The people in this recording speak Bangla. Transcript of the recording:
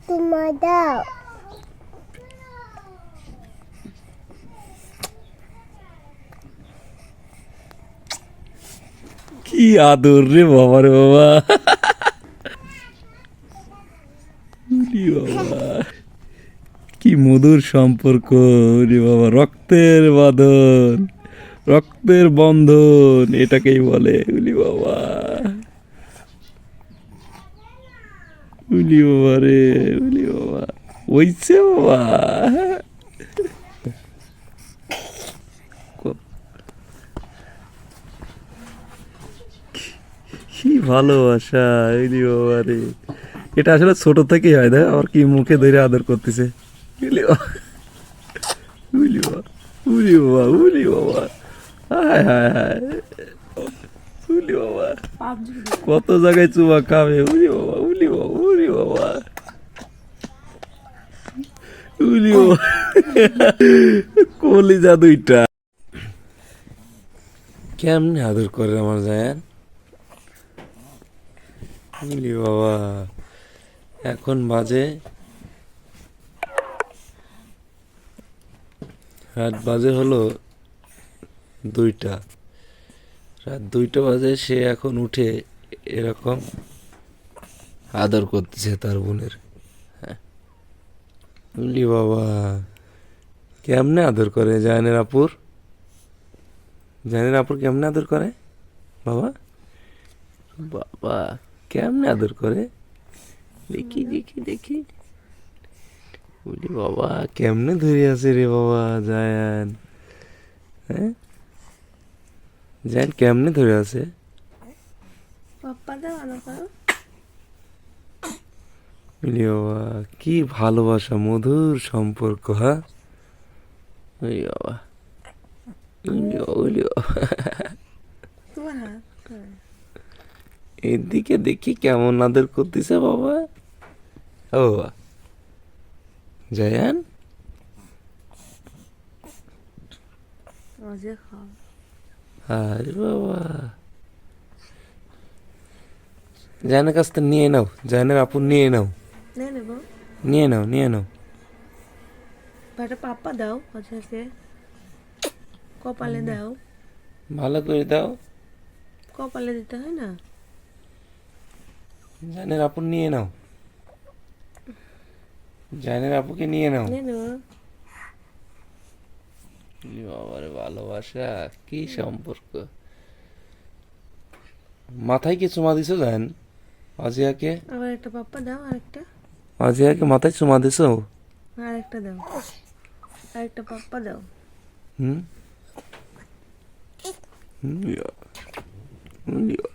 তোমার দাও। কি আদর রে বাবা রে বাবা। উলি বাবা, কি মধুর সম্পর্ক রে বাবা, রক্তের বাঁধন, রক্তের বন্ধন এটাকেই বলে। উলি বাবা, উলি বাবা রে, উলি বাবা ওইছে বাবা। কি ভালোবাসা, উলি বাবা রে। এটা আসলে ছোট থেকেই হয়, দেখ আবার কি মুখে ধরে আদর করতেছে। উলি বাবা, উলি বাবা, উলি বাবা, উলি বাবা, হায় হায় হায়, উলি বাবা কত জায়গায় চুমা খাবে। উলি বাবা, উলি বাবা, উলি বাবা, উলি বাবা, কলিজা দুইটা। কেমনে আদর করে আমার জায়ান। উলি বাবা, এখন রাত বাজে হলো 2টা। রাত 2টা বাজে, সে এখন উঠে এরকম আদর করতেছে তার বোনের। হ্যাঁ, উলি বাবা, কেমনে আদর করে জায়ানের আপুর। জায়ানের আপুর কেমনে আদর করে বাবা। বাবা কেমনে আদর করে, দেখি দেখি দেখি। উলি বাবা, কেমনে ধরে আছে রে বাবা জায়ান। হ্যাঁ, জায়ান কেমনে ধরে আছে। পাপ্পা দাও আলো করো। উলি বাবা, কি ভালোবাসা, মধুর সম্পর্ক। হ্যাঁ, উলি বাবা, উলি বাবা, উলি বাবা। তোমার হাত। এদিকে দেখি কেমন আদর করতেছে বাবা। ও বাবা, জায়ান মজা খাও। আরে বাবা, জায়ানের কাছ থেকে নিয়ে নাও, জায়ানের আপু নিয়ে নাও, নে নেব। নিয়ে নাও, নিয়ে নাও। ভাইটা পাপ্পা দাও মজাকে। কপালে দাও। ভালো করে দাও। কপালে দিতে হয় না। জায়ানের আপু নিয়ে নাও, জায়ানের আপুকে নিয়ে নাও। নে নেব। বাবার ভালোবাসা, কি সম্পর্ক। মাথায় কি চুমা দিছো জান অজিয়াকে। আবার একটা পাপ্পা দাও, আরেকটা। অজিয়াকে মাথায় চুমা দিছো। আরেকটা দাও। আরেকটা পাপ্পা দাও। হুম, হুম, ইয়া, হুম, ইয়া।